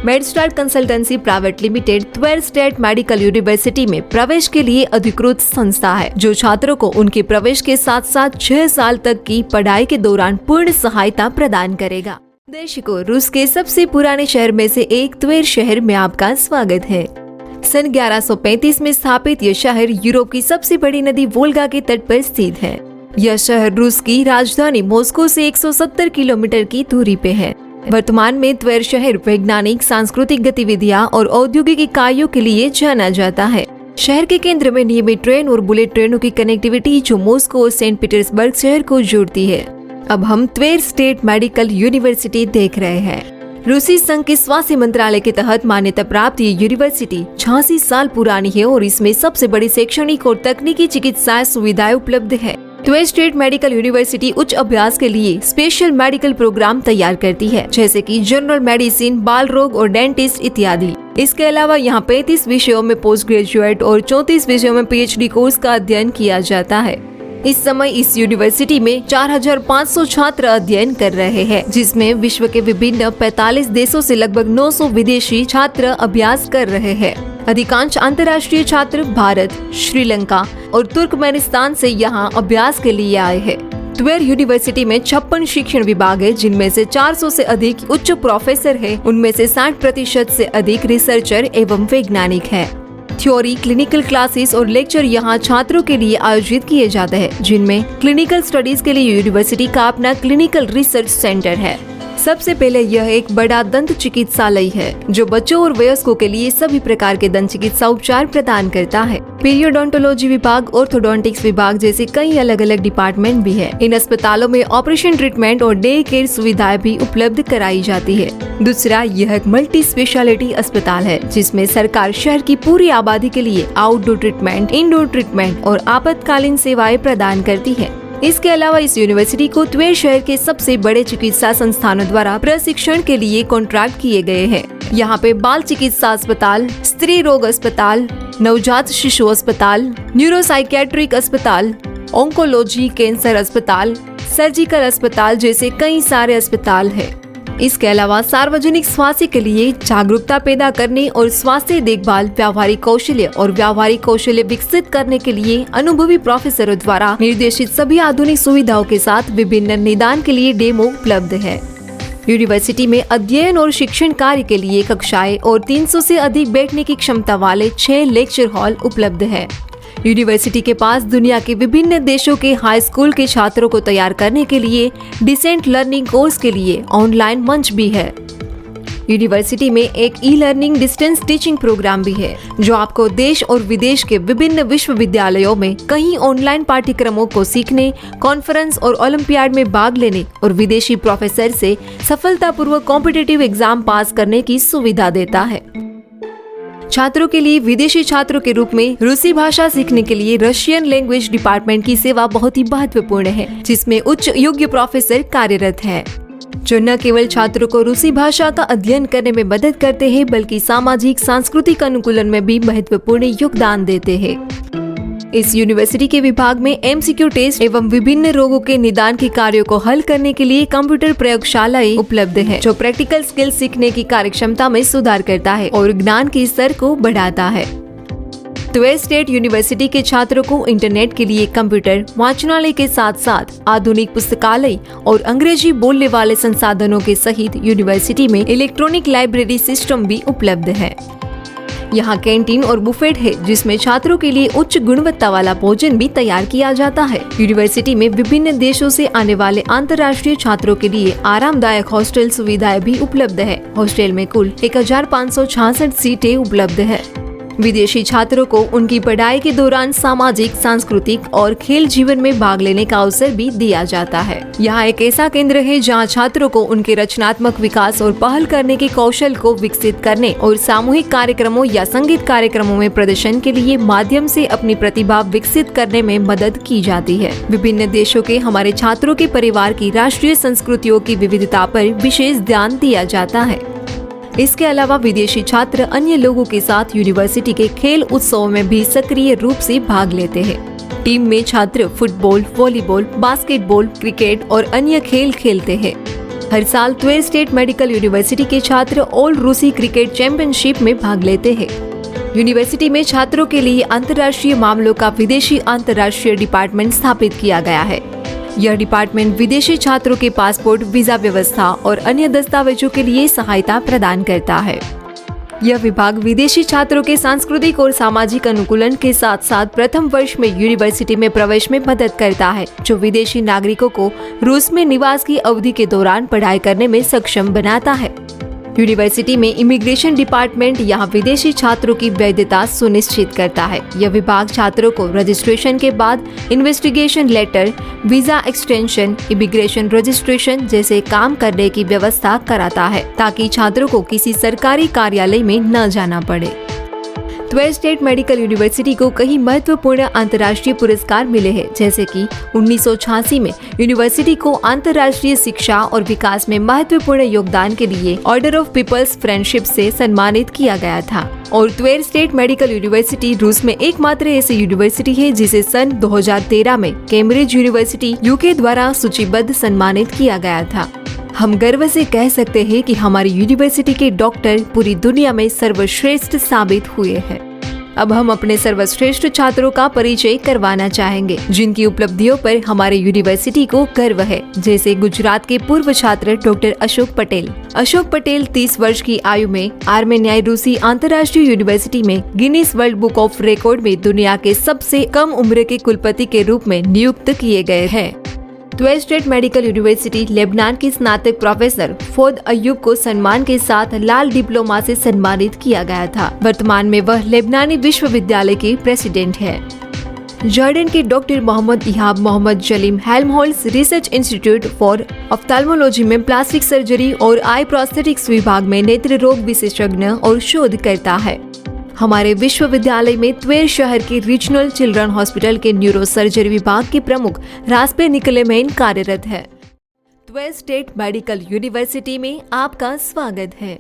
मेडस्टार consultancy private limited Tver state medical university में प्रवेश के लिए अधिकृत संस्था है, जो छात्रों को उनके प्रवेश के साथ साथ 6 साल तक की पढ़ाई के दौरान पूर्ण सहायता प्रदान करेगा। दर्शकों, रूस के सबसे पुराने शहर में से एक त्वेर शहर में आपका स्वागत है। सन 1135 में स्थापित यह शहर यूरोप की सबसे बड़ी नदी वोल्गा के तट पर स्थित है। यह शहर रूस की राजधानी मॉस्को से 170 किलोमीटर की दूरी पे है। वर्तमान में त्वेर शहर वैज्ञानिक, सांस्कृतिक गतिविधियां और औद्योगिक इकाइयों के लिए जाना जाता है। शहर के केंद्र में नियमित ट्रेन और बुलेट ट्रेनों की कनेक्टिविटी जो मॉस्को और सेंट पीटर्सबर्ग शहर को जोड़ती है। अब हम त्वेर स्टेट मेडिकल यूनिवर्सिटी देख रहे हैं। रूसी संघ के स्वास्थ्य मंत्रालय के तहत मान्यता प्राप्त ये यूनिवर्सिटी 86 साल पुरानी है और इसमें सबसे बड़ी शैक्षणिक और तकनीकी चिकित्सा सुविधाएं उपलब्ध है। त्वेर स्टेट मेडिकल यूनिवर्सिटी उच्च अभ्यास के लिए स्पेशल मेडिकल प्रोग्राम तैयार करती है, जैसे कि जनरल मेडिसिन, बाल रोग और डेंटिस्ट इत्यादि। इसके अलावा यहाँ 35 विषयों में पोस्ट ग्रेजुएट और 34 विषयों में PhD कोर्स का अध्ययन किया जाता है। इस समय इस यूनिवर्सिटी में 4500 छात्र अध्ययन कर रहे हैं, जिसमें विश्व के विभिन्न 45 देशों से लगभग 900 विदेशी छात्र अभ्यास कर रहे हैं। अधिकांश अंतर्राष्ट्रीय छात्र भारत, श्रीलंका और तुर्कमेनिस्तान से यहाँ अभ्यास के लिए आए हैं। त्वेर यूनिवर्सिटी में 56 शिक्षण विभाग है, जिनमें से 400 से अधिक उच्च प्रोफेसर है। उनमें से 60% से अधिक रिसर्चर एवं वैज्ञानिक हैं। थ्योरी, क्लिनिकल क्लासेस और लेक्चर यहाँ छात्रों के लिए आयोजित किए जाते हैं, जिनमें क्लिनिकल स्टडीज के लिए यूनिवर्सिटी का अपना क्लिनिकल रिसर्च सेंटर है। सबसे पहले यह एक बड़ा दंत चिकित्सालय है, जो बच्चों और वयस्कों के लिए सभी प्रकार के दंत चिकित्सा उपचार प्रदान करता है। पीरियोडोंटोलॉजी विभाग, ऑर्थोडोंटिक्स विभाग जैसे कई अलग अलग डिपार्टमेंट भी है। इन अस्पतालों में ऑपरेशन, ट्रीटमेंट और डे केयर सुविधाएं भी उपलब्ध कराई जाती है। दूसरा, यह एक मल्टी स्पेशलिटी अस्पताल है, जिसमें सरकार शहर की पूरी आबादी के लिए आउटडोर ट्रीटमेंट, इंडोर ट्रीटमेंट और आपातकालीन सेवाएं प्रदान करती है। इसके अलावा इस यूनिवर्सिटी को त्वेर शहर के सबसे बड़े चिकित्सा संस्थानों द्वारा प्रशिक्षण के लिए कॉन्ट्रैक्ट किए गए हैं। यहाँ पे बाल चिकित्सा अस्पताल, स्त्री रोग अस्पताल, नवजात शिशु अस्पताल, न्यूरोसाइकियाट्रिक अस्पताल, ऑन्कोलॉजी, कैंसर अस्पताल, सर्जिकल अस्पताल जैसे कई सारे अस्पताल हैं। इसके अलावा सार्वजनिक स्वास्थ्य के लिए जागरूकता पैदा करने और स्वास्थ्य देखभाल, व्यावहारिक कौशल्य विकसित करने के लिए अनुभवी प्रोफेसरों द्वारा निर्देशित सभी आधुनिक सुविधाओं के साथ विभिन्न निदान के लिए डेमो उपलब्ध है। यूनिवर्सिटी में अध्ययन और शिक्षण कार्य के लिए कक्षाएं और 300 से अधिक बैठने की क्षमता वाले 6 लेक्चर हॉल उपलब्ध है। यूनिवर्सिटी के पास दुनिया के विभिन्न देशों के हाई स्कूल के छात्रों को तैयार करने के लिए डिसेंट लर्निंग कोर्स के लिए ऑनलाइन मंच भी है। यूनिवर्सिटी में एक ई-लर्निंग डिस्टेंस टीचिंग प्रोग्राम भी है, जो आपको देश और विदेश के विभिन्न विश्वविद्यालयों में कई ऑनलाइन पाठ्यक्रमों को सीखने, कॉन्फ्रेंस और ओलंपियाड में भाग लेने और विदेशी प्रोफेसर से सफलतापूर्वक कॉम्पिटिटिव एग्जाम पास करने की सुविधा देता है। छात्रों के लिए विदेशी छात्रों के रूप में रूसी भाषा सीखने के लिए रशियन लैंग्वेज डिपार्टमेंट की सेवा बहुत ही महत्वपूर्ण है, जिसमें उच्च योग्य प्रोफेसर कार्यरत हैं, जो न केवल छात्रों को रूसी भाषा का अध्ययन करने में मदद करते हैं, बल्कि सामाजिक सांस्कृतिक अनुकूलन में भी महत्वपूर्ण योगदान देते हैं। इस यूनिवर्सिटी के विभाग में MCQ टेस्ट एवं विभिन्न रोगों के निदान के कार्यों को हल करने के लिए कंप्यूटर प्रयोगशालाएं उपलब्ध है, जो प्रैक्टिकल स्किल सीखने की कार्यक्षमता में सुधार करता है और ज्ञान के स्तर को बढ़ाता है। त्वेर स्टेट यूनिवर्सिटी के छात्रों को इंटरनेट के लिए कंप्यूटर, वाचनालय के साथ साथ आधुनिक पुस्तकालय और अंग्रेजी बोलने वाले संसाधनों के सहित यूनिवर्सिटी में इलेक्ट्रॉनिक लाइब्रेरी सिस्टम भी उपलब्ध है। यहाँ कैंटीन और बुफेट है, जिसमें छात्रों के लिए उच्च गुणवत्ता वाला भोजन भी तैयार किया जाता है। यूनिवर्सिटी में विभिन्न देशों से आने वाले अंतर्राष्ट्रीय छात्रों के लिए आरामदायक हॉस्टल सुविधाएं भी उपलब्ध है। हॉस्टल में कुल 1566 सीटें उपलब्ध है। विदेशी छात्रों को उनकी पढ़ाई के दौरान सामाजिक, सांस्कृतिक और खेल जीवन में भाग लेने का अवसर भी दिया जाता है। यहाँ एक ऐसा केंद्र है जहाँ छात्रों को उनके रचनात्मक विकास और पहल करने के कौशल को विकसित करने और सामूहिक कार्यक्रमों या संगीत कार्यक्रमों में प्रदर्शन के लिए माध्यम से अपनी प्रतिभा विकसित करने में मदद की जाती है। विभिन्न देशों के हमारे छात्रों के परिवार की राष्ट्रीय संस्कृतियों की विविधता पर विशेष ध्यान दिया जाता है। इसके अलावा विदेशी छात्र अन्य लोगों के साथ यूनिवर्सिटी के खेल उत्सवों में भी सक्रिय रूप से भाग लेते हैं। टीम में छात्र फुटबॉल, वॉलीबॉल, बास्केटबॉल, क्रिकेट और अन्य खेल खेलते हैं। हर साल त्वेर स्टेट मेडिकल यूनिवर्सिटी के छात्र ऑल रूसी क्रिकेट चैंपियनशिप में भाग लेते हैं। यूनिवर्सिटी में छात्रों के लिए अंतर्राष्ट्रीय मामलों का विदेशी अंतर्राष्ट्रीय डिपार्टमेंट स्थापित किया गया है। यह डिपार्टमेंट विदेशी छात्रों के पासपोर्ट, वीजा व्यवस्था और अन्य दस्तावेजों के लिए सहायता प्रदान करता है। यह विभाग विदेशी छात्रों के सांस्कृतिक और सामाजिक अनुकूलन के साथ साथ प्रथम वर्ष में यूनिवर्सिटी में प्रवेश में मदद करता है, जो विदेशी नागरिकों को रूस में निवास की अवधि के दौरान पढ़ाई करने में सक्षम बनाता है। यूनिवर्सिटी में इमिग्रेशन डिपार्टमेंट यहाँ विदेशी छात्रों की वैधता सुनिश्चित करता है। यह विभाग छात्रों को रजिस्ट्रेशन के बाद investigation letter, visa extension, immigration registration जैसे काम करने की व्यवस्था कराता है, ताकि छात्रों को किसी सरकारी कार्यालय में न जाना पड़े। त्वेर स्टेट मेडिकल यूनिवर्सिटी को कई महत्वपूर्ण अंतर्राष्ट्रीय पुरस्कार मिले हैं, जैसे कि 1986 में यूनिवर्सिटी को अंतर्राष्ट्रीय शिक्षा और विकास में महत्वपूर्ण योगदान के लिए ऑर्डर ऑफ पीपल्स फ्रेंडशिप से सम्मानित किया गया था। और त्वेर स्टेट मेडिकल यूनिवर्सिटी रूस में एकमात्र ऐसी यूनिवर्सिटी है जिसे सन 2013 में कैम्ब्रिज यूनिवर्सिटी यूके द्वारा सूचीबद्ध सम्मानित किया गया था। हम गर्व से कह सकते हैं कि हमारी यूनिवर्सिटी के डॉक्टर पूरी दुनिया में सर्वश्रेष्ठ साबित हुए हैं। अब हम अपने सर्वश्रेष्ठ छात्रों का परिचय करवाना चाहेंगे, जिनकी उपलब्धियों पर हमारे यूनिवर्सिटी को गर्व है, जैसे गुजरात के पूर्व छात्र डॉक्टर अशोक पटेल। अशोक पटेल 30 वर्ष की आयु में आर्मेनियाई रूसी अंतर्राष्ट्रीय यूनिवर्सिटी में Guinness world book of record में दुनिया के सबसे कम उम्र के कुलपति के रूप में नियुक्त किए गए हैं। त्वेर स्टेट मेडिकल यूनिवर्सिटी लेबनान के स्नातक प्रोफेसर फौद अयूब को सम्मान के साथ लाल डिप्लोमा से सम्मानित किया गया था। वर्तमान में वह लेबनानी विश्वविद्यालय के प्रेसिडेंट है। जॉर्डन के doctor Mohammad Ihab Mohammad Jalim Helmholtz research institute for ophthalmology में प्लास्टिक सर्जरी और आई प्रोस्थेटिक्स विभाग में नेत्र रोग विशेषज्ञ और शोधकर्ता है। हमारे विश्वविद्यालय में त्वेर शहर के रीजनल चिल्ड्रन हॉस्पिटल के न्यूरो सर्जरी विभाग के प्रमुख रास्पे निकलेमेन कार्यरत है। त्वेर स्टेट मेडिकल यूनिवर्सिटी में आपका स्वागत है।